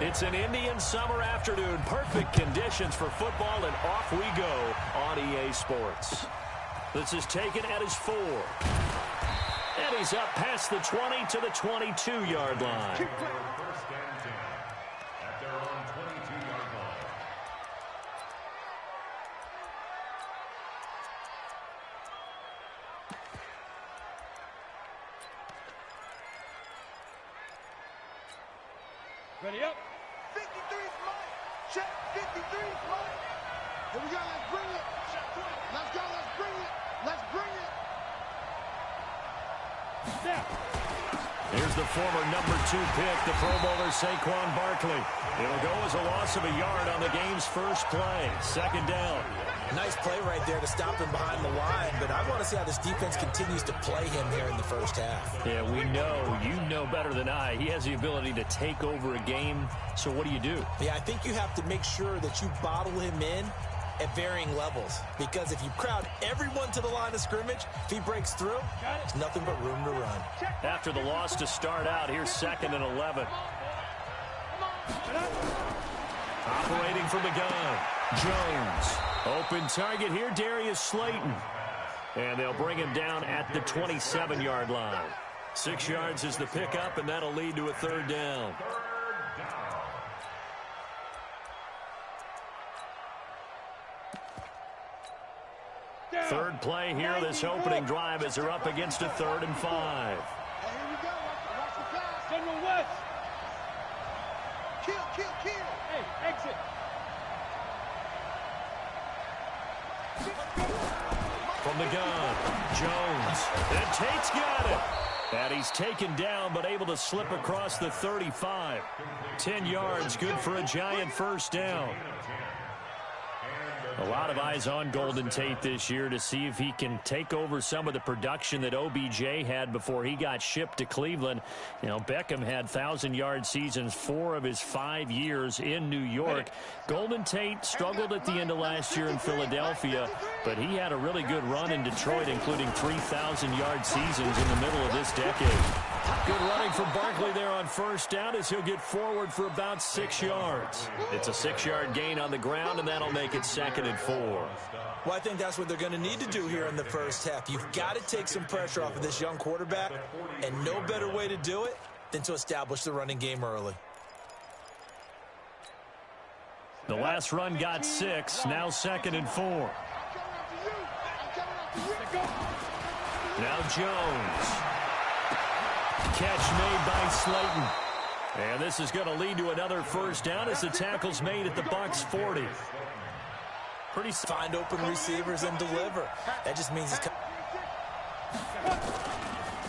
It's an Indian summer afternoon. Perfect conditions for football, and off we go on EA Sports. This is taken at his 4. And he's up past the 20 to the 22-yard line. First and 10 at their own 22-yard line. Ready up. 53's mine. Check. 53's mine. Here we go. Let's bring it. Let's go. Let's bring it. Let's bring it. Snap. Here's the former number 2 pick, the Pro Bowler Saquon Barkley. It'll go as a loss of a yard on the game's first play. Second down. Nice play right there to stop him behind the line, but I want to see how this defense continues to play him here in the first half. Yeah, we know. You know better than I. He has the ability to take over a game. So what do you do? Yeah, I think you have to make sure that you bottle him in at varying levels, because if you crowd everyone to the line of scrimmage, if he breaks through, there's nothing but room to run. After the loss to start out, here's 2nd and 11. Operating from the gun, Jones. Open target here, Darius Slayton. And they'll bring him down at the 27-yard line. 6 yards is the pickup, and that'll lead to a 3rd down. Third play here, this opening drive, as they're up against a 3rd and 5. Hey, here we go. Watch the pass. General West. Kill, kill, kill. Hey, exit. From the gun, Jones. And Tate's got it. And he's taken down, but able to slip across the 35. 10 yards, good for a Giant first down. A lot of eyes on Golden Tate this year to see if he can take over some of the production that OBJ had before he got shipped to Cleveland. You know, Beckham had 1,000-yard seasons 4 of his 5 years in New York. Golden Tate struggled at the end of last year in Philadelphia, but he had a really good run in Detroit, including 3,000-yard seasons in the middle of this decade. Good running from Barkley there on first down as he'll get forward for about 6 yards. It's a 6-yard gain on the ground, and that'll make it 2nd and 4. Well, I think that's what they're going to need to do here in the first half. You've got to take some pressure off of this young quarterback, and no better way to do it than to establish the running game early. The last run got 6, now 2nd and 4. Now Jones. Catch made by Slayton. And this is going to lead to another first down as the tackle's made at the Bucs 40. Pretty find open receivers and deliver. That just means he's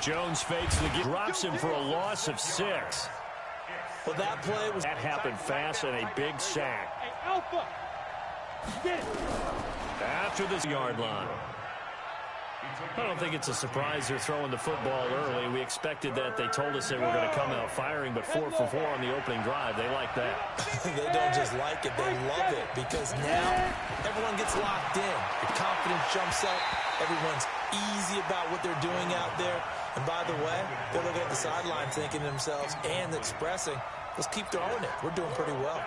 Jones fakes the give, drops him for a loss of 6. Well, that play was that happened fast and a big sack. Hey, Alpha. Get. After this yard line. I don't think it's a surprise they're throwing the football early. We expected that. They told us they were going to come out firing, but 4 for 4 on the opening drive. They like that. They don't just like it, they love it, because now everyone gets locked in. The confidence jumps up. Everyone's easy about what they're doing out there. And by the way, they're looking at the sideline thinking to themselves and expressing, let's keep throwing it. We're doing pretty well.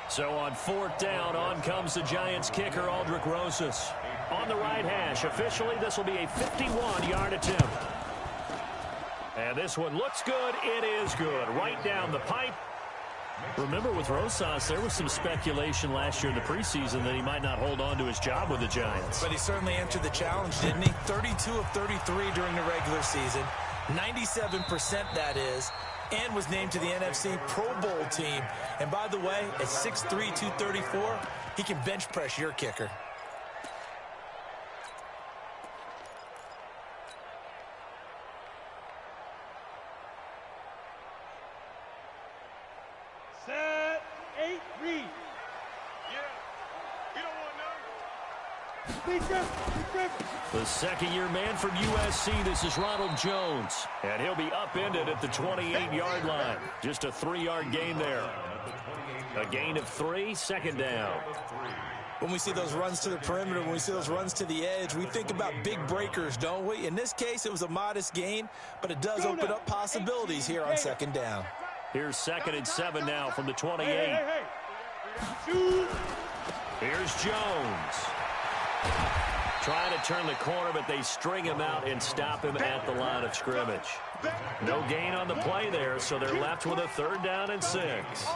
So on 4th down, on comes the Giants kicker, Aldrick Rosas. On the right hash, officially, this will be a 51-yard attempt. And this one looks good. It is good. Right down the pipe. Remember, with Rosas, there was some speculation last year in the preseason that he might not hold on to his job with the Giants. But he certainly answered the challenge, didn't he? 32 of 33 during the regular season. 97% that is. And was named to the NFC Pro Bowl team. And by the way, at 6'3", 234, he can bench press your kicker. Set. 8, read. Yeah. We don't want The second-year man from USC, this is Ronald Jones. And he'll be upended at the 28-yard line. Just a 3-yard gain there. A gain of 3, 2nd down. When we see those runs to the perimeter, when we see those runs to the edge, we think about big breakers, don't we? In this case, it was a modest gain, but it does open up possibilities here on 2nd down. Here's 2nd and 7 now from the 28. Hey. Shoot. Here's Jones. Trying to turn the corner, but they string him out and stop him at the line of scrimmage. No gain on the play there, so they're left with a 3rd down and 6. It's 3rd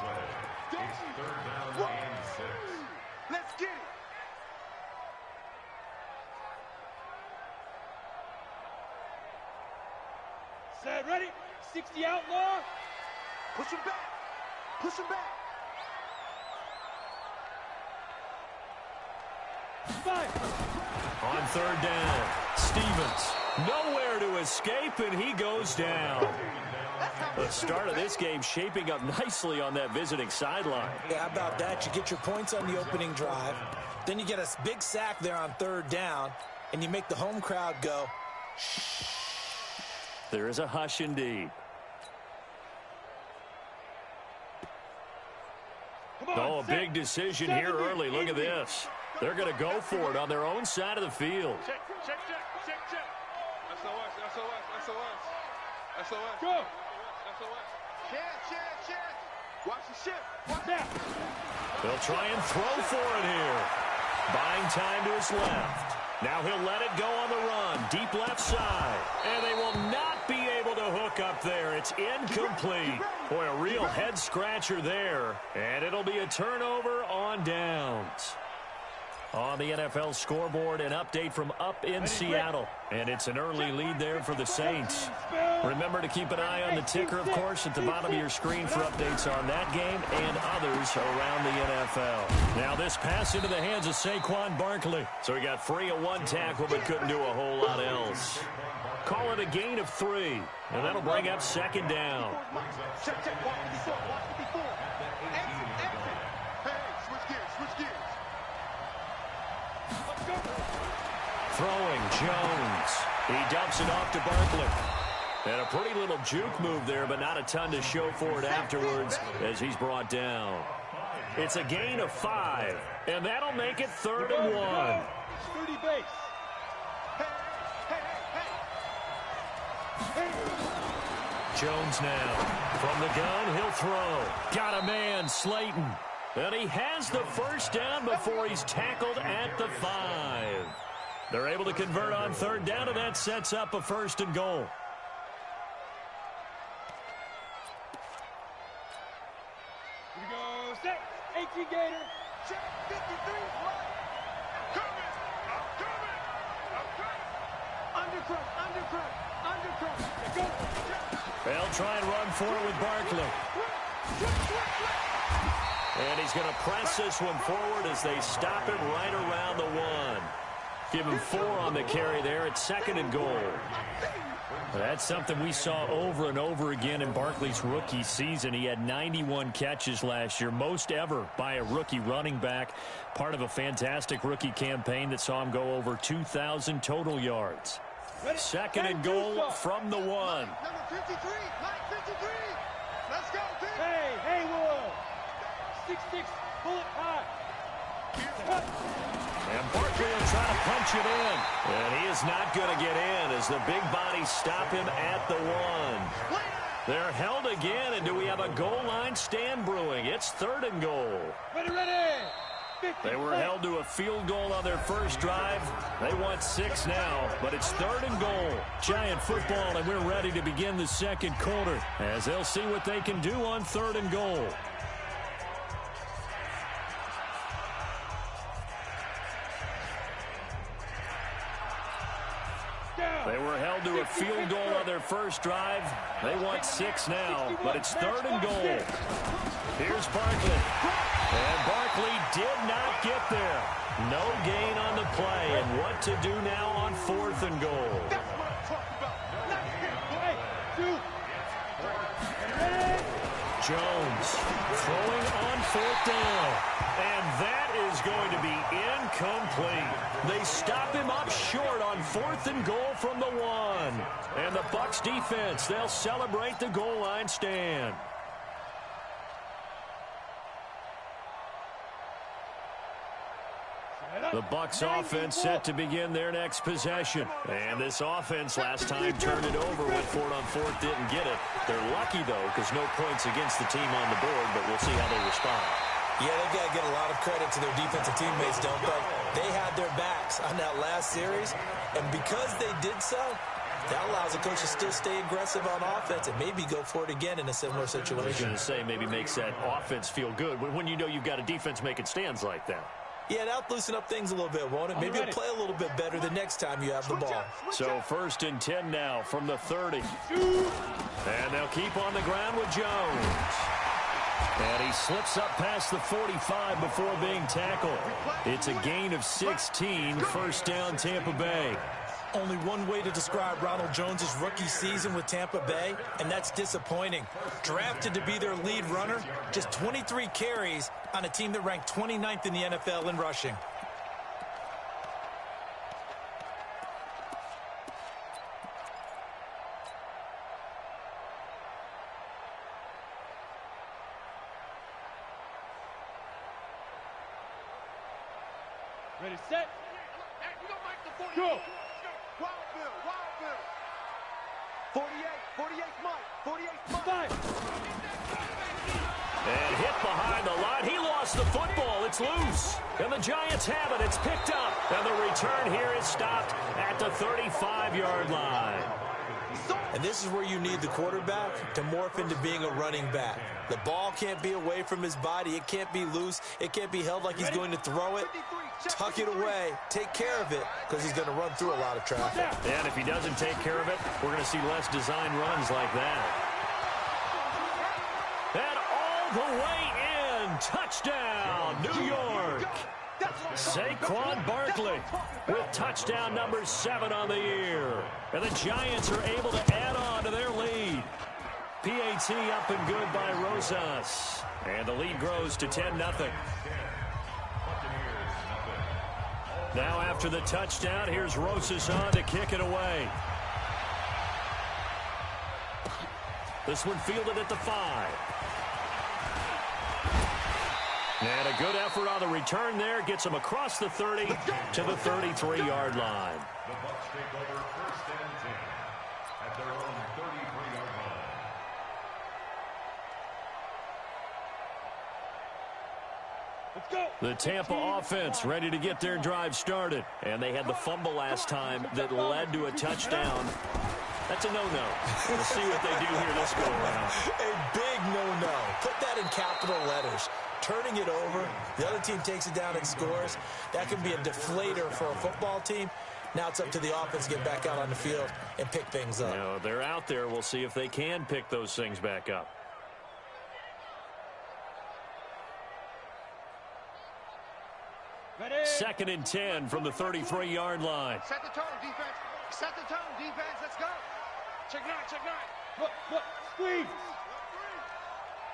down and 6. Let's get it. Set, ready. 60 outlaw. Push him back. Push him back. 5. On 3rd down, Stevens nowhere to escape, and he goes down. The start of this game shaping up nicely on that visiting sideline. Yeah, how about that? You get your points on the opening drive, then you get a big sack there on 3rd down, and you make the home crowd go, shh. There is a hush indeed. Oh, a big decision here early. Look at this. They're going to go for it on their own side of the field. Check. SOS. Go. Chance. Watch the ship. Snap. They'll try and throw for it here. Buying time to his left. Now he'll let it go on the run. Deep left side. And they will not be able to hook up there. It's incomplete. Boy, a real head scratcher there. And it'll be a turnover on downs. On the NFL scoreboard, an update from up in Seattle. And it's an early lead there for the Saints. Remember to keep an eye on the ticker, of course, at the bottom of your screen for updates on that game and others around the NFL. Now this pass into the hands of Saquon Barkley. So he got free of 1 tackle but couldn't do a whole lot else. Call it a gain of 3. And that'll bring up 2nd down. Check. Watch the before. Exit. Hey, switch gears. Throwing Jones. He dumps it off to Barkley. And a pretty little juke move there, but not a ton to show for it afterwards as he's brought down. It's a gain of 5, and that'll make it 3rd and 1. Sturdy base. Jones now. From the gun, he'll throw. Got a man, Slayton. And he has the 1st down before he's tackled at the 5. They're able to convert on 3rd down, and that sets up a 1st and goal. Here we go. Set. 18 Gator. Check 53. I'm coming. Undercut. Go. They'll try and run for it with Barkley. And he's going to press this one forward as they stop him right around the 1. Give him 4 on the carry there. It's 2nd and goal. That's something we saw over and over again in Barkley's rookie season. He had 91 catches last year, most ever by a rookie running back. Part of a fantastic rookie campaign that saw him go over 2,000 total yards. 2nd and goal from the 1. Number 53. Let's go, team. Hey, Will. 6'6", bullet high. And Barkley will try to punch it in. And he is not going to get in as the big bodies stop him at the 1. They're held again, and do we have a goal line stand brewing? It's 3rd and goal. Ready. They were held to a field goal on their first drive. They want 6 now, but it's 3rd and goal. Giant football, and we're ready to begin the 2nd quarter as they'll see what they can do on 3rd and goal. They were held to a field goal on their first drive. They want 6 now, but it's 3rd and goal. Here's Barkley. And Barkley did not get there. No gain on the play. And what to do now on 4th and goal. Jones throwing on 4th down. And that is going to be incomplete. They stop him up short on 4th and goal from the 1. And the Bucs defense, they'll celebrate the goal line stand. The Bucs offense set to begin their next possession. And this offense last time turned it over, went for it on fourth, didn't get it. They're lucky, though, because no points against the team on the board, but we'll see how they respond. Yeah, they've got to get a lot of credit to their defensive teammates, don't they? They had their backs on that last series, and because they did so, that allows the coach to still stay aggressive on offense and maybe go for it again in a similar situation. I was going to say maybe makes that offense feel good when you know you've got a defense making stands like that. Yeah, that'll loosen up things a little bit, won't it? Maybe you'll play a little bit better the next time you have the ball. So 1st and 10 now from the 30. And they'll keep on the ground with Jones. And he slips up past the 45 before being tackled. It's a gain of 16, first down Tampa Bay. Only one way to describe Ronald Jones' rookie season with Tampa Bay, and that's disappointing. Drafted to be their lead runner, just 23 carries on a team that ranked 29th in the NFL in rushing. Ready, set. Go. Wild Bill. 48 Mike. And hit behind the line. He lost the football. It's loose. And the Giants have it. It's picked up. And the return here is stopped at the 35-yard line. And this is where you need the quarterback to morph into being a running back. The ball can't be away from his body. It can't be loose. It can't be held like he's going to throw it. Tuck it away. Take care of it because he's going to run through a lot of traffic. And if he doesn't take care of it, we're going to see less design runs like that. And all the way in. Touchdown, New York. Saquon Barkley with touchdown number 7 on the year. And the Giants are able to add on to their lead. PAT up and good by Rosas. And the lead grows to 10-0. Now after the touchdown, here's Rosas on to kick it away. This one fielded at the 5. And a good effort on the return there. Gets him across the 30 to the 33-yard line. The Bucs take over 1st and 10 at their own 33-yard line. Let's go. The Tampa offense ready to get their drive started. And they had the fumble last time that led to a touchdown. That's a no-no. We'll see what they do here this go-around. A big no-no. Put that in capital letters. Turning it over, the other team takes it down and scores. That can be a deflator for a football team. Now it's up to the offense to get back out on the field and pick things up. No, they're out there. We'll see if they can pick those things back up. Ready. 2nd and 10 from the 33-yard line. Set the tone, defense. Set the tone, defense. Let's go. Check 9. Look, squeeze.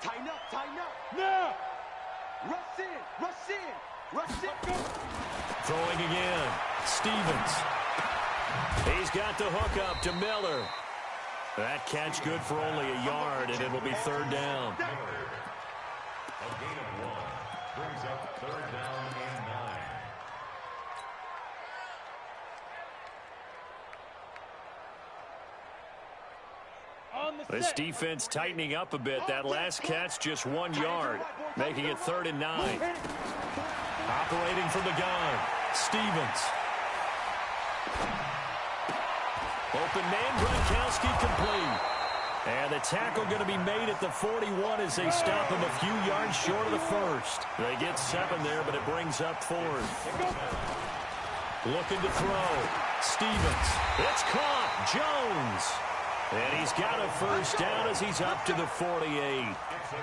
Tighten up. Now. Rush in. Throwing again. Stevens. He's got the hook up to Miller. That catch good for only a yard, and it will be 3rd down. A gain of 1 brings up 3rd down and 9. This defense tightening up a bit. That last catch just 1 yard, making it 3rd and 9. Operating from the gun, Stevens. Open man, Gronkowski complete. And the tackle going to be made at the 41 as they stop him a few yards short of the first. They get 7 there, but it brings up 4th. Looking to throw. Stevens. It's caught. Jones. And he's got a first down as he's up to the 48.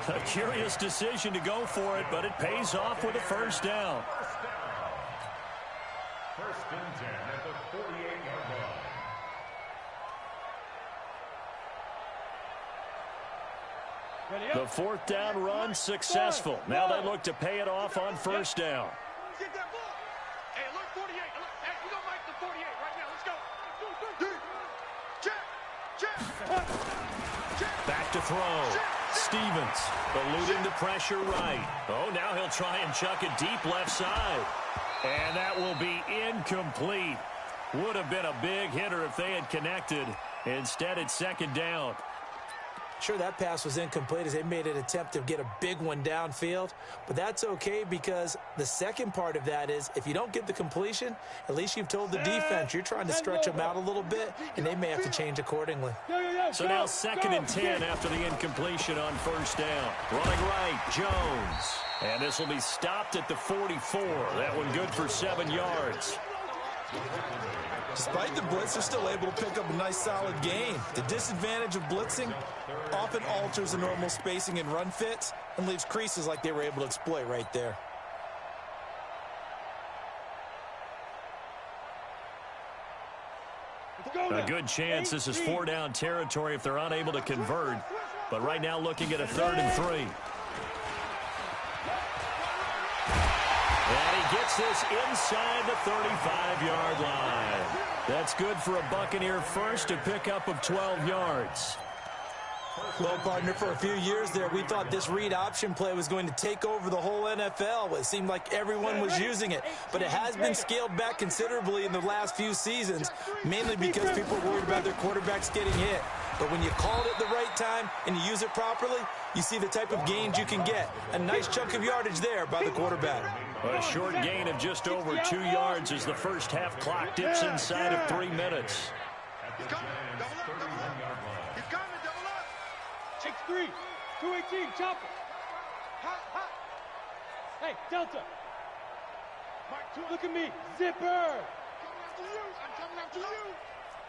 A curious decision to go for it, but it pays off with a first down. 1st and 10 at the 48-yard line. Ready up. The 4th down run successful. Now they look to pay it off on first down. Get that ball. Hey, look, 48. Hey, you don't like the 48 right now. Let's go. Back to throw. Stevens eluding the pressure right. Oh, now he'll try and chuck it deep left side. And that will be incomplete. Would have been a big hitter if they had connected. Instead, it's second down. Sure, that pass was incomplete as they made an attempt to get a big one downfield. But that's okay because the second part of that is if you don't get the completion, at least you've told the defense you're trying to stretch them out a little bit, and they may have to change accordingly. So now second and 10 after the incompletion on first down. Running right, Jones. And this will be stopped at the 44. That one good for 7 yards. Despite the blitz, they're still able to pick up a nice solid gain. The disadvantage of blitzing often alters the normal spacing and run fits and leaves creases like they were able to exploit right there. A good chance this is 4-down territory if they're unable to convert. But right now looking at a 3rd and 3. And he gets this inside the 35-yard line. That's good for a Buccaneer first, a pickup of 12 yards. Well, partner, for a few years there, we thought this read option play was going to take over the whole NFL. It seemed like everyone was using it, but it has been scaled back considerably in the last few seasons, mainly because people are worried about their quarterbacks getting hit. But when you call it at the right time and you use it properly, you see the type of gains you can get. A nice chunk of yardage there by the quarterback. A short gain of just over 2 yards as the first half clock dips inside of 3 minutes. He's coming. Double up, double up. He's coming, double up. X3, 218, chopper. Hot, hot. Hey, Delta, Mike 20. look at me, zipper. Coming after you. I'm coming after you.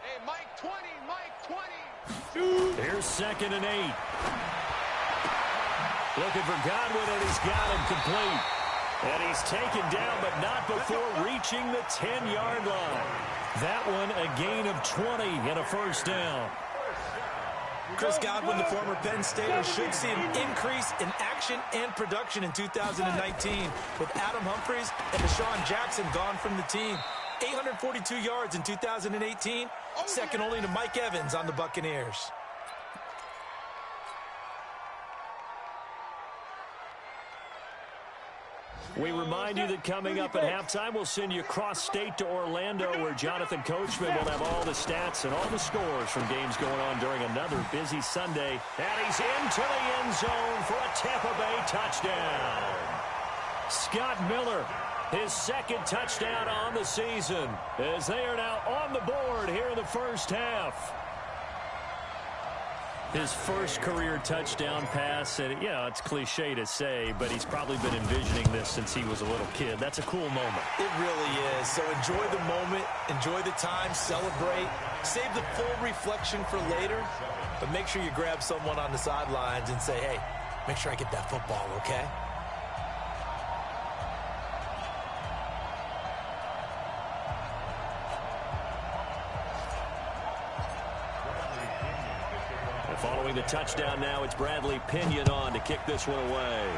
Hey, Mike 20, Mike 20. Here's 2nd and 8. Looking for Godwin, and he's got him complete. And he's taken down, but not before reaching the 10-yard line. That one a gain of 20 and a first down. Chris Godwin, the former Penn Stater, should see an increase in action and production in 2019 with Adam Humphries and Deshaun Jackson gone from the team. 842 yards in 2018, second only to Mike Evans on the Buccaneers. We remind you that coming up at halftime, we'll send you cross-state to Orlando, where Jonathan Coachman will have all the stats and all the scores from games going on during another busy Sunday. And he's into the end zone for a Tampa Bay touchdown. Scott Miller, his second touchdown on the season, as they are now on the board here in the first half. His first career touchdown pass, and it's cliche to say, but he's probably been envisioning this since he was a little kid. That's a cool moment. It really is. So enjoy the moment, enjoy the time, celebrate, save the full reflection for later, but make sure you grab someone on the sidelines and say, hey, make sure I get that football, okay? Following the touchdown now, it's Bradley Pinion on to kick this one away.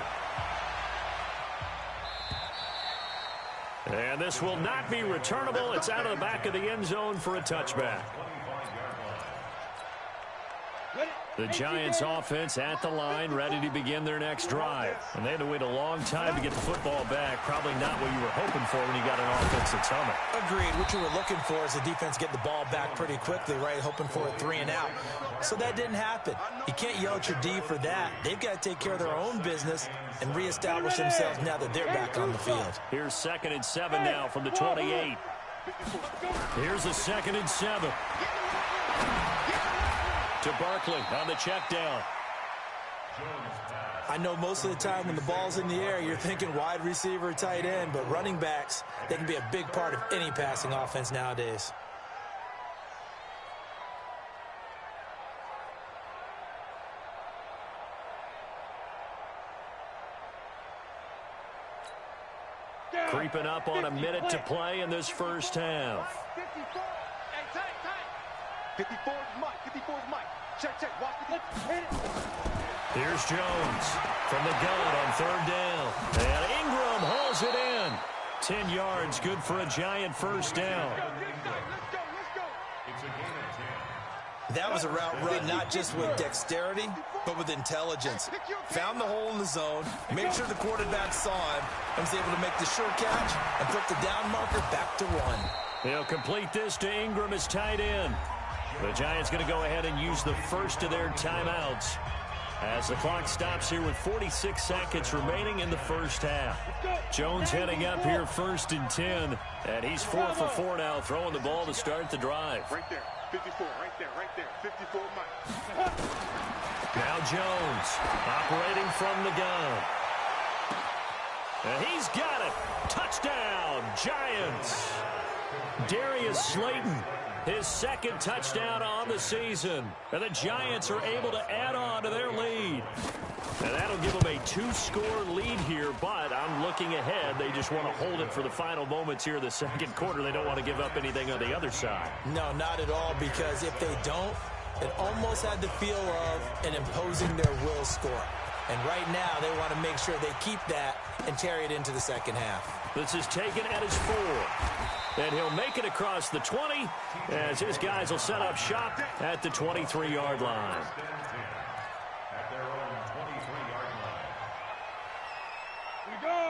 And this will not be returnable. It's out of the back of the end zone for a touchback. The Giants offense at the line, ready to begin their next drive. And they had to wait a long time to get the football back. Probably not what you were hoping for when you got an offense that's humming. Agreed. What you were looking for is the defense get the ball back pretty quickly, right? Hoping for a 3 and out. So that didn't happen. You can't yell at your D for that. They've got to take care of their own business and reestablish themselves now that they're back on the field. Here's 2nd and 7 now from the 28. Here's a 2nd and 7. To Barkley on the check down. I know most of the time when the ball's in the air, you're thinking wide receiver, tight end, but running backs, they can be a big part of any passing offense nowadays. Creeping up on a minute to play in this first half. 54. Hey, tight. 54 is Mike. 54 is Mike. Check. Watch the hit it. Here's Jones from the gun on 3rd down. And Ingram hauls it in. 10 yards, good for a Giant first down. Let's go. It's a gain of 10. That was a route run not just with dexterity, but with intelligence. Found the hole in the zone, made sure the quarterback saw him, and was able to make the sure catch and flip the down marker back to run. He'll complete this to Ingram as tight end. The Giants going to go ahead and use the first of their timeouts as the clock stops here with 46 seconds remaining in the first half. Jones heading up here 1st and 10, and he's 4 for 4 now, throwing the ball to start the drive. Right there, 54, right there, 54 Mike. Now Jones operating from the gun. And he's got it. Touchdown, Giants. Darius Slayton, his 2nd touchdown on the season. And the Giants are able to add on to their lead. And that'll give them a 2-score lead here, but I'm looking ahead. They just want to hold it for the final moments here in the 2nd quarter. They don't want to give up anything on the other side. No, not at all, because if they don't, it almost had the feel of an imposing their will score. And right now, they want to make sure they keep that and carry it into the 2nd half. This is taken at his 4. And he'll make it across the 20 as his guys will set up shop at the 23-yard line.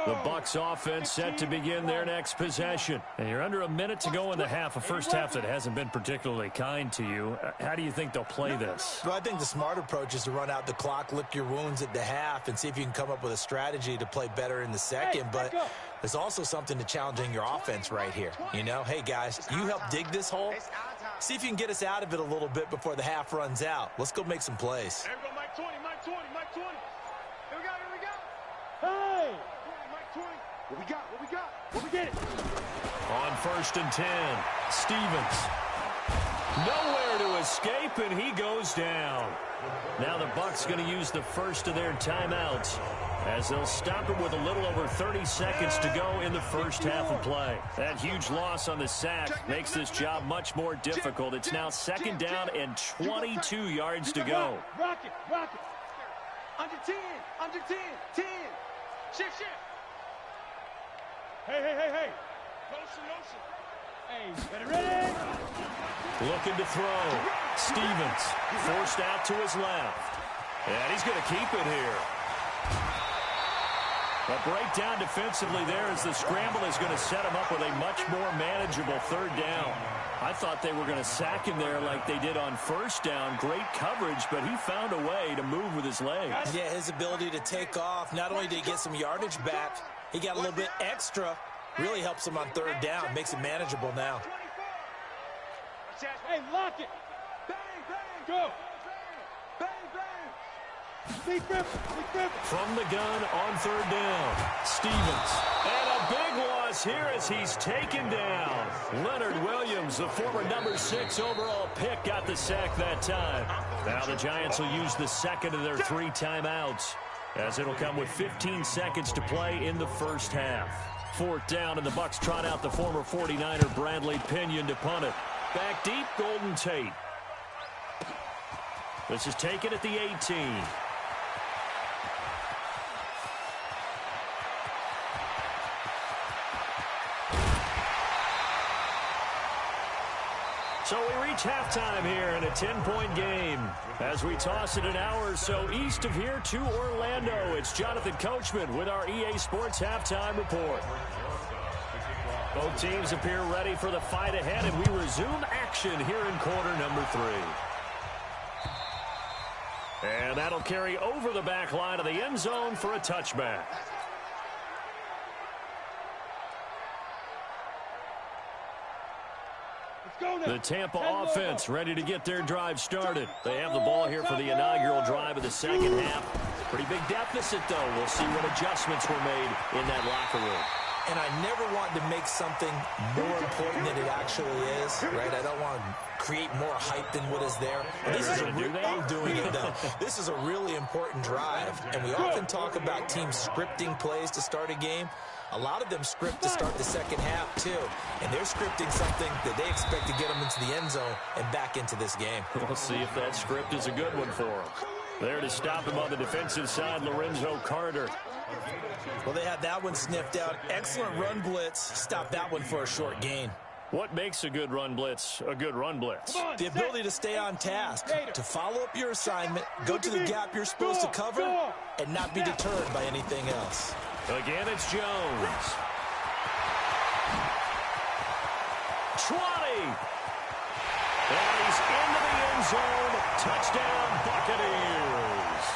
The Bucs offense set to begin their next possession. And you're under a minute to go in the half, a first half that hasn't been particularly kind to you. How do you think they'll play this? Well, I think the smart approach is to run out the clock, lick your wounds at the half, and see if you can come up with a strategy to play better in the 2nd. But there's also something to challenging your offense right here. You know, hey, guys, you help dig this hole. See if you can get us out of it a little bit before the half runs out. Let's go make some plays. Here we go, Mike 20, Mike 20, Mike 20. Here we go, here we go. Hey! Mike 20. What we got, what we got? What we get it? On 1st and 10, Stevens. Nowhere to escape, and he goes down. Now the Bucs going to use the first of their timeouts as they'll stop it with a little over 30 seconds to go in the first half of play. That huge loss on the sack makes this job much more difficult. It's now 2nd down and 22 yards to go. Rock it, rock it. Under 10, under 10, 10. Shift, shift. Hey, hey, hey, hey. Motion, motion. Hey, ready? Looking to throw. Stevens forced out to his left. And he's going to keep it here. A breakdown defensively there as the scramble is going to set him up with a much more manageable 3rd down. I thought they were going to sack him there like they did on 1st down. Great coverage, but he found a way to move with his legs. Yeah, his ability to take off, not only did he get some yardage back, he got a little bit extra. Really helps him on 3rd down, makes it manageable now. Hey, lock it. Bang, bang. Go. Bang, bang. Sneak grip, sneak grip. From the gun on 3rd down, Stevens. And a big loss here as he's taken down. Leonard Williams, the former number 6 overall pick, got the sack that time. Now the Giants will use the 2nd of their 3 timeouts as it'll come with 15 seconds to play in the first half. 4th down, and the Bucs trot out the former 49er Bradley Pinion to punt it. Back deep, Golden Tate. This is taken at the 18. So we reach halftime here in a 10-point game. As we toss it an hour or so east of here to Orlando, it's Jonathan Coachman with our EA Sports Halftime Report. Both teams appear ready for the fight ahead, and we resume action here in quarter number 3. And that'll carry over the back line of the end zone for a touchback. The Tampa offense ready to get their drive started. They have the ball here for the inaugural drive of the 2nd half. Pretty big deficit, though. We'll see what adjustments were made in that locker room. And I never want to make something more important than it actually is, right? I don't want to create more hype than what is there. This is I'm doing it, though. This is a really important drive, and we often talk about teams scripting plays to start a game. A lot of them script to start the 2nd half, too. And they're scripting something that they expect to get them into the end zone and back into this game. We'll see if that script is a good one for them. There to stop him on the defensive side, Lorenzo Carter. Well, they had that one sniffed out. Excellent run blitz. Stopped that one for a short gain. What makes a good run blitz a good run blitz? The ability to stay on task, to follow up your assignment, go to the gap you're supposed to cover, and not be deterred by anything else. Again, it's Jones. 20. And he's into the end zone. Touchdown, Buccaneers.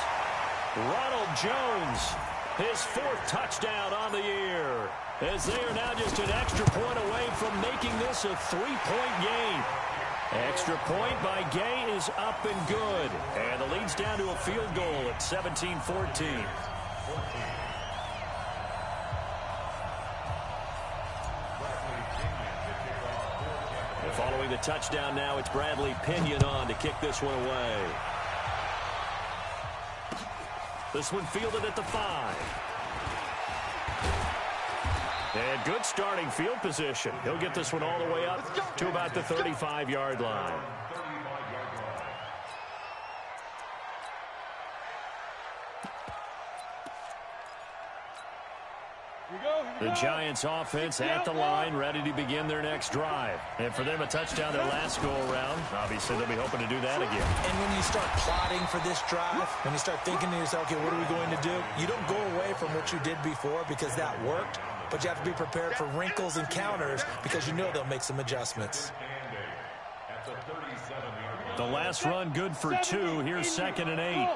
Ronald Jones, his 4th touchdown on the year, as they are now just an extra point away from making this a 3-point game. Extra point by Gay is up and good. And the lead's down to a field goal at 17-14. Following the touchdown now, it's Bradley Pinion on to kick this one away. This one fielded at the 5. And good starting field position. He'll get this one all the way up to about the 35-yard line. The Giants offense at the line, ready to begin their next drive. And for them, a touchdown their last go-around. Obviously, they'll be hoping to do that again. And when you start plotting for this drive, when you start thinking to yourself, okay, what are we going to do? You don't go away from what you did before because that worked, but you have to be prepared for wrinkles and counters because you know they'll make some adjustments. The last run good for 2. Here's 2nd and 8.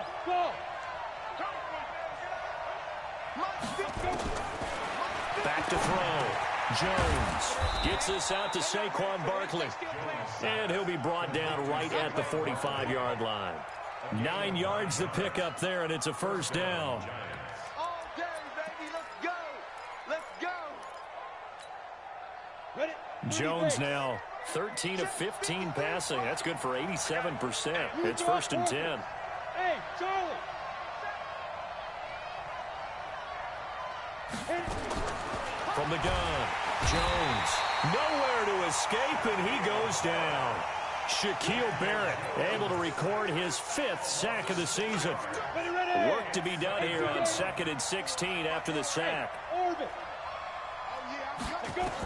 Back to throw. Jones gets this out to Saquon Barkley. And he'll be brought down right at the 45-yard line. 9 yards to pick up there, and it's a first down. All day, baby. Let's go. Let's go. Jones now 13 of 15 passing. That's good for 87%. It's 1st and 10. Hey, Charlie. From the gun, Jones nowhere to escape, and he goes down. Shaquille Barrett able to record his 5th sack of the season. Work to be done here on 2nd and 16 after the sack.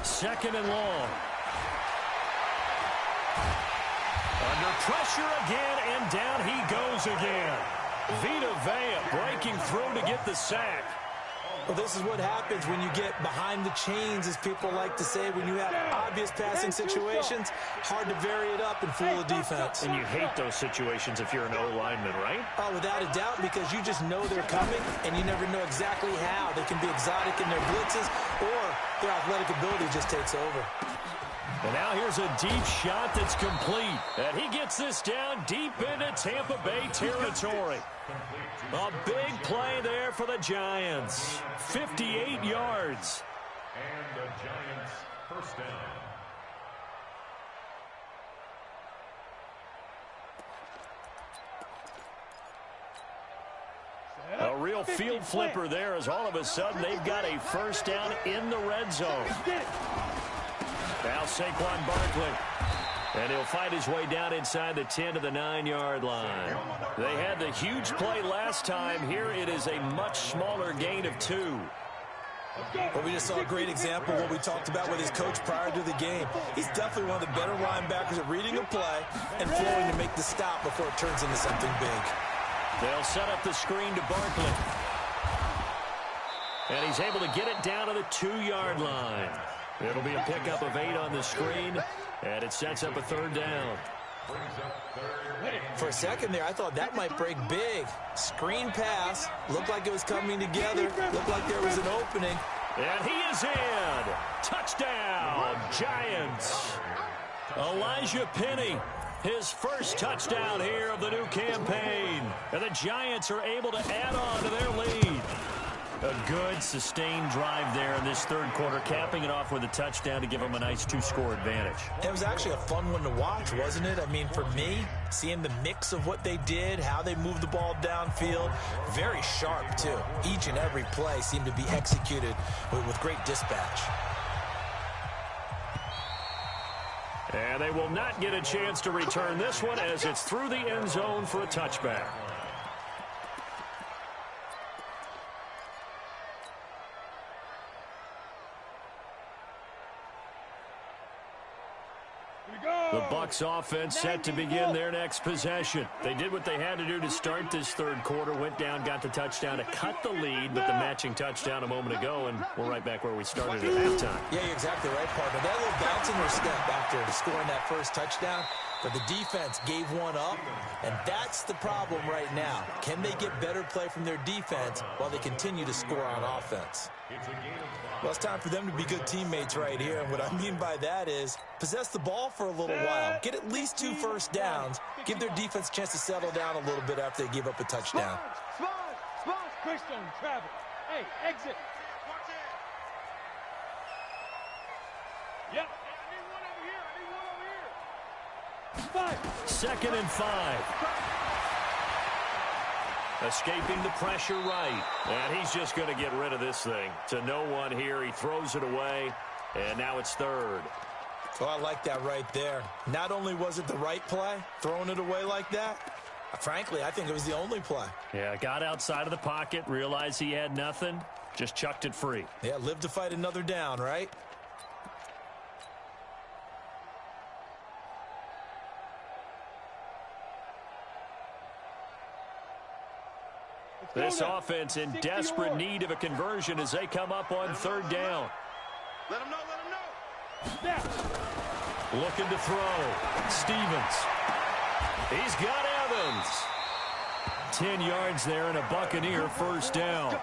2nd and long. Under pressure again, and down he goes again. Vita Vea breaking through to get the sack. Well, this is what happens when you get behind the chains, as people like to say, when you have obvious passing situations. Hard to vary it up and fool the defense. And you hate those situations if you're an O-lineman, right? Oh, without a doubt, because you just know they're coming, and you never know exactly how. They can be exotic in their blitzes, or their athletic ability just takes over. And now here's a deep shot that's complete. And he gets this down deep into Tampa Bay territory. A big play there for the Giants. 58 yards. And the Giants first down. A real field flipper there, as all of a sudden they've got a first down in the red zone. Now Saquon Barkley. And he'll fight his way down inside the 10 to the 9-yard line. They had the huge play last time. Here it is a much smaller gain of 2. Well, we just saw a great example of what we talked about with his coach prior to the game. He's definitely one of the better linebackers at reading a play and flowing to make the stop before it turns into something big. They'll set up the screen to Barkley. And he's able to get it down to the 2-yard line. It'll be a pickup of 8 on the screen, and it sets up a 3rd down. For a second there, I thought that might break big. Screen pass. Looked like it was coming together. Looked like there was an opening. And he is in. Touchdown, Giants. Elijah Penny, his first touchdown here of the new campaign. And the Giants are able to add on to their lead. A good, sustained drive there in this 3rd quarter, capping it off with a touchdown to give them a nice 2-score advantage. It was actually a fun one to watch, wasn't it? I mean, for me, seeing the mix of what they did, how they moved the ball downfield, very sharp, too. Each and every play seemed to be executed with great dispatch. And they will not get a chance to return this one as it's through the end zone for a touchback. The Bucs offense set to begin their next possession. They did what they had to do to start this third quarter, went down, got the touchdown to cut the lead, but the matching touchdown a moment ago, and we're right back where we started at halftime. Yeah, you're exactly right, partner. They had a little bounce in their step after scoring that first touchdown, but the defense gave one up, and that's the problem right now. Can they get better play from their defense while they continue to score on offense? Well, it's time for them to be good teammates right here, and what I mean by that is possess the ball for a little while, get at least 2 first downs, give their defense a chance to settle down a little bit after they give up a touchdown. Small, Christian, Travis. Hey, exit. Yep. I need one over here. 2nd and 5. Escaping the pressure right. And he's just going to get rid of this thing. To no one here. He throws it away. And now it's 3rd. Oh, I like that right there. Not only was it the right play, throwing it away like that, frankly, I think it was the only play. Yeah, got outside of the pocket, realized he had nothing, just chucked it free. Yeah, live to fight another down, right? This offense in desperate need of a conversion as they come up on 3rd down. Let him know. Looking to throw. Stevens. He's got Evans. 10 yards there and a Buccaneer first down.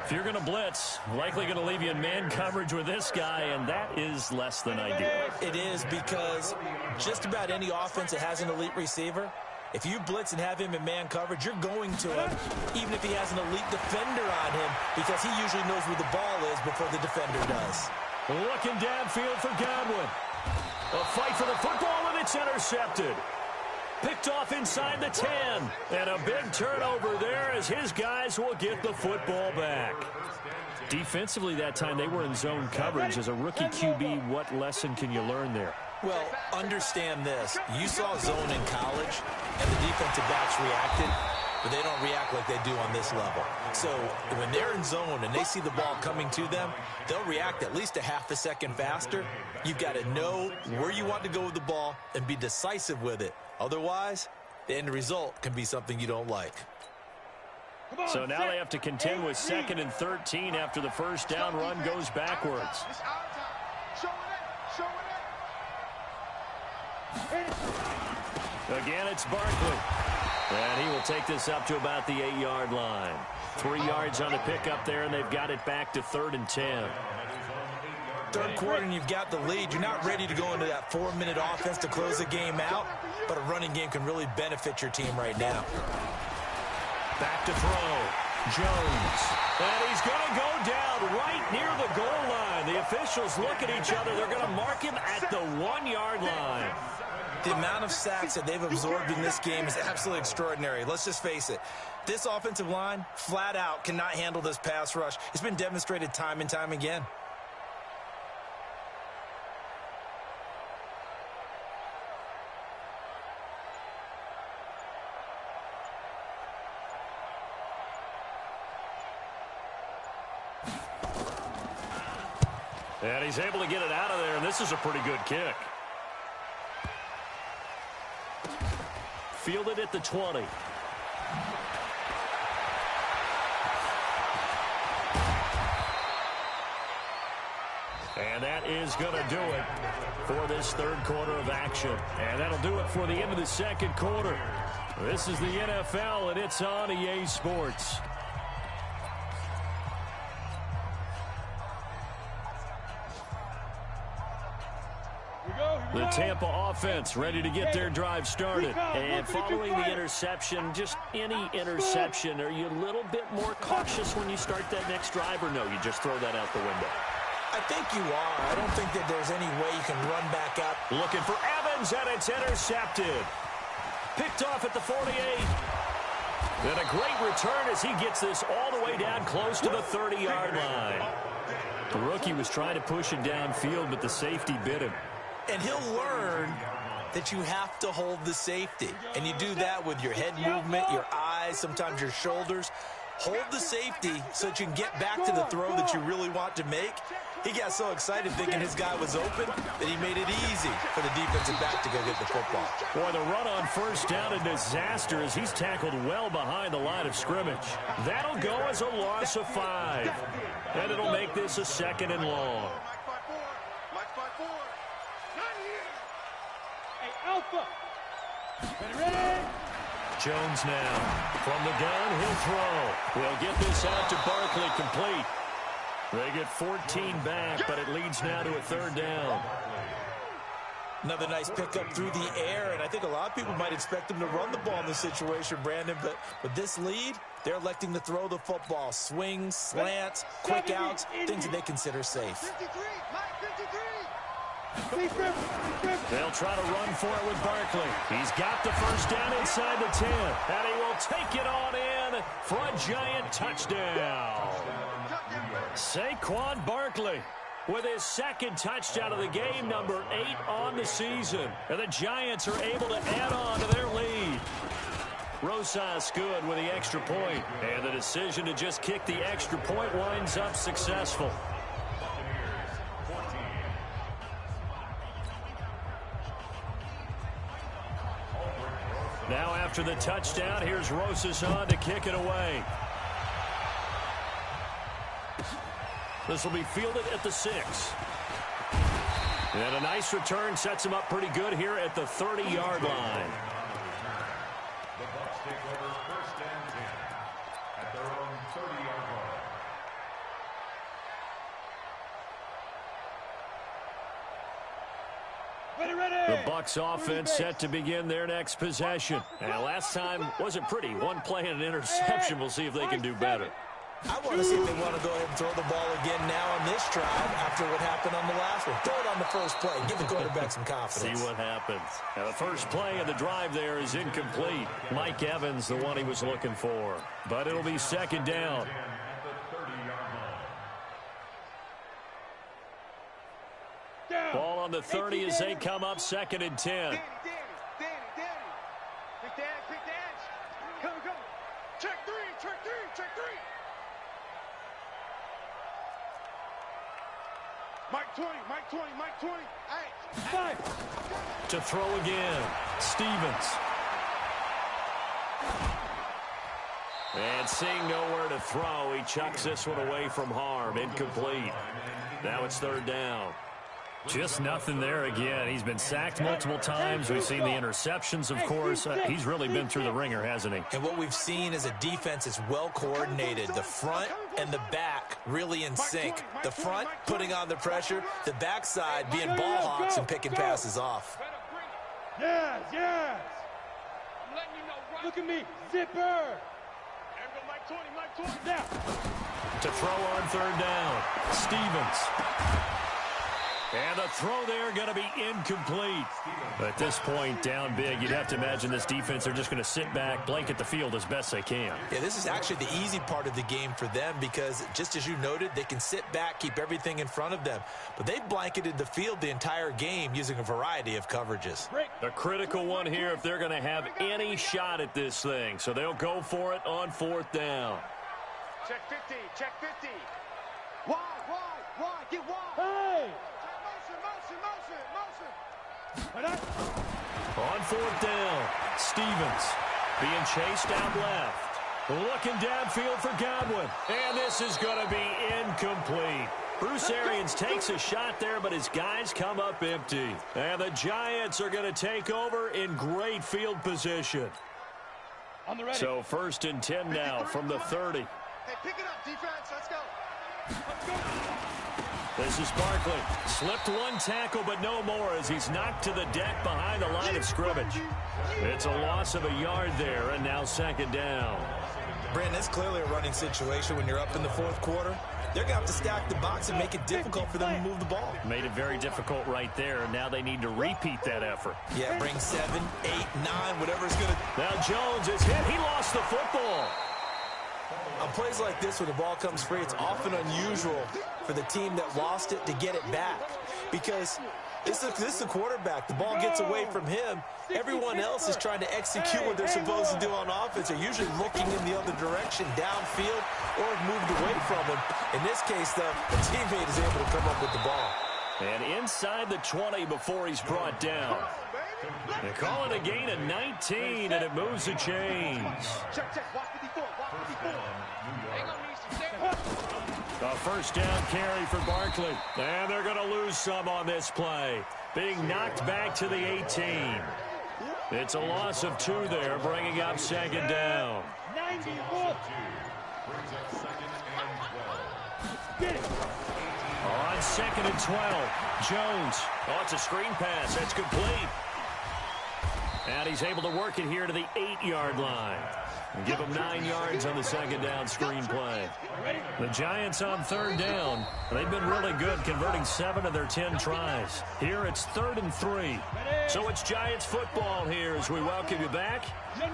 If you're going to blitz, likely going to leave you in man coverage with this guy, and that is less than ideal. It is, because just about any offense that has an elite receiver, if you blitz and have him in man coverage, you're going to him, even if he has an elite defender on him, because he usually knows where the ball is before the defender does. Looking downfield for Godwin. A fight for the football, and it's intercepted. Picked off inside the 10. And a big turnover there as his guys will get the football back. Defensively that time, they were in zone coverage. As a rookie QB, what lesson can you learn there? Well, understand this. You saw zone in college, and the defensive backs reacted, but they don't react like they do on this level. So when they're in zone and they see the ball coming to them, they'll react at least a half a second faster. You've got to know where you want to go with the ball and be decisive with it. Otherwise, the end result can be something you don't like. So now they have to contend with 2nd and 13 after the first down run goes backwards. Again, it's Barkley. And he will take this up to about the 8-yard line. 3 yards on the pickup there, and they've got it back to 3rd and 10. Third quarter, and you've got the lead. You're not ready to go into that 4-minute offense to close the game out, but a running game can really benefit your team right now. Back to throw. Jones. And he's going to go down right near the goal line. The officials look at each other. They're going to mark him at the 1-yard line. The amount of sacks that they've absorbed in this game is absolutely extraordinary. Let's just face it. This offensive line, flat out, cannot handle this pass rush. It's been demonstrated time and time again. And he's able to get it out of there, and this is a pretty good kick. Fielded at the 20. And that is going to do it for this third quarter of action. And that'll do it for the end of the second quarter. This is the NFL, and it's on EA Sports. The Tampa offense ready to get their drive started. And following the interception, just any interception, are you a little bit more cautious when you start that next drive, or no, you just throw that out the window? I think you are. I don't think that there's any way you can run back up. Looking for Evans, and it's intercepted. Picked off at the 48. And a great return as he gets this all the way down close to the 30-yard line. The rookie was trying to push it downfield, but the safety bit him. And he'll learn that you have to hold the safety. And you do that with your head movement, your eyes, sometimes your shoulders. hold the safety so that you can get back to the throw that you really want to make. He got so excited thinking his guy was open that he made it easy for the defensive back to go get the football. Boy, the run on first down, a disaster as he's tackled well behind the line of scrimmage. That'll go as a loss of 5. And it'll make this a 2nd and long. Hey, Alpha. Ready? Jones now. From the gun, he'll throw. We'll get this out to Barkley, complete. They get 14 back, but it leads now to a 3rd down. Another nice pickup through the air, and I think a lot of people might expect them to run the ball in this situation, Brandon, but with this lead, they're electing to throw the football. Swings, slants, quick outs, things that they consider safe. 53, Mike, 53. They'll try to run for it with Barkley. He's got the first down inside the 10, and he will take it on in for a giant touchdown. Saquon Barkley with his 2nd touchdown of the game, number 8 on the season. And the Giants are able to add on to their lead. Rosas good with the extra point, and the decision to just kick the extra point winds up successful. Now after the touchdown, here's Rosas on to kick it away. This will be fielded at the 6. And a nice return sets him up pretty good here at the 30-yard line. The Bucs take over 1st and 10 at their own 30-yard line. Ready. The Bucs offense set to begin their next possession. And last time wasn't pretty. One play and an interception. We'll see if they can do better. I want to see if they want to go ahead and throw the ball again now on this drive after what happened on the last one. Throw it on the first play. Give the quarterback some confidence. See what happens. Now, the first play of the drive there is incomplete. Mike Evans, the one he was looking for. But it'll be 2nd down. Ball on the 30 as they come up 2nd and 10. Danny. Quick dash. Go. Check three. Mike 20. Hey. 5. To throw again. Stevens. And seeing nowhere to throw, he chucks this one away from harm. Incomplete. Now it's 3rd down. Just nothing there again. He's been sacked multiple times. We've seen the interceptions, of course. He's really been through the ringer, hasn't he? And what we've seen is a defense that's well coordinated. The front and the back really in sync. The front putting on the pressure. The backside being ball hawks and picking passes off. Yes. Look at me. Zipper. Mike 20. Now. To throw on 3rd down. Stevens. And the throw there going to be incomplete. At this point, down big, you'd have to imagine this defense, they're just going to sit back, blanket the field as best they can. Yeah, this is actually the easy part of the game for them because, just as you noted, they can sit back, keep everything in front of them. But they blanketed the field the entire game using a variety of coverages. A critical one here if they're going to have any shot at this thing. So they'll go for it on 4th down. Check 50. Why? Get wide. Hey. Motion. On 4th down, Stevens being chased out left. Looking downfield for Godwin. And this is going to be incomplete. Bruce Arians takes a shot there, but his guys come up empty. And the Giants are going to take over in great field position. On the ready. So 1st and 10 now from the 30. Hey, pick it up, defense. Let's go. This is Barkley. Slipped one tackle, but no more as he's knocked to the deck behind the line of scrimmage. It's a loss of a yard there, and now 2nd down. Brandon, it's clearly a running situation when you're up in the 4th quarter. They're going to have to stack the box and make it difficult for them to move the ball. Made it very difficult right there. Now they need to repeat that effort. Yeah, bring 7, 8, 9, whatever it's going to. Now Jones is hit. He lost the football. On plays like this where the ball comes free, it's often unusual for the team that lost it to get it back. Because This is the quarterback. The ball gets away from him. Everyone else is trying to execute what they're supposed to do on offense. They're usually looking in the other direction, downfield, or moved away from him. In this case, though, the teammate is able to come up with the ball. And inside the 20 before he's brought down. They call it a gain of 19, and it moves the chains. A first down carry for Barkley. And they're going to lose some on this play. Being knocked back to the 18. It's a loss of 2 there, bringing up second down. 94. On second and 12, Jones. Oh, it's a screen pass. That's complete. And he's able to work it here to the 8-yard line. And give him 9 yards on the second down screen play. The Giants on third down. They've been really good, converting 7 of their 10 tries. Here it's 3rd and 3. So it's Giants football here as we welcome you back.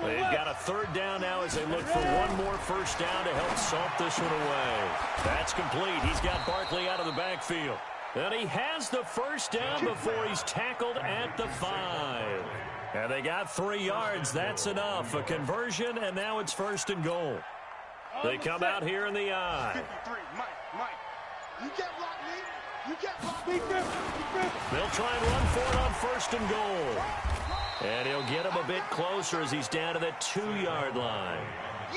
They've got a third down now as they look for one more first down to help salt this one away. That's complete. He's got Barkley out of the backfield. And he has the first down before he's tackled at the 5. And they got 3 yards. That's enough. A conversion, and now it's 1st and goal. They come out here in the eye. 53, Mike. You can't block me. You can't block me. They'll try and run for it on 1st and goal. And he'll get him a bit closer as he's down to the 2-yard line.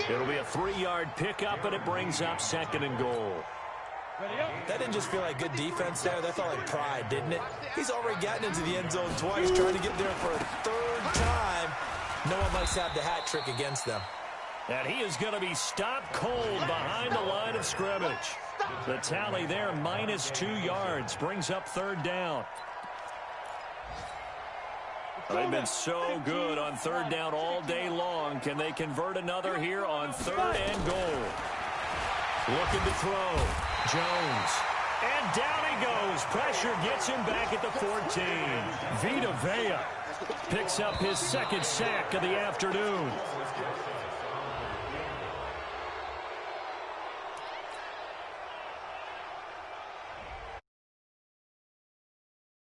It'll be a 3-yard pickup, and it brings up 2nd and goal. That didn't just feel like good defense there. That felt like pride, didn't it? He's already gotten into the end zone twice, trying to get there for a 3rd time. No one likes to have the hat trick against them. And he is going to be stopped cold behind the line of scrimmage. The tally there, minus 2 yards, brings up 3rd down. They've been so good on 3rd down all day long. Can they convert another here on 3rd and goal? Looking to throw. Jones. And down he goes. Pressure gets him back at the 14. Vita Vea picks up his 2nd sack of the afternoon.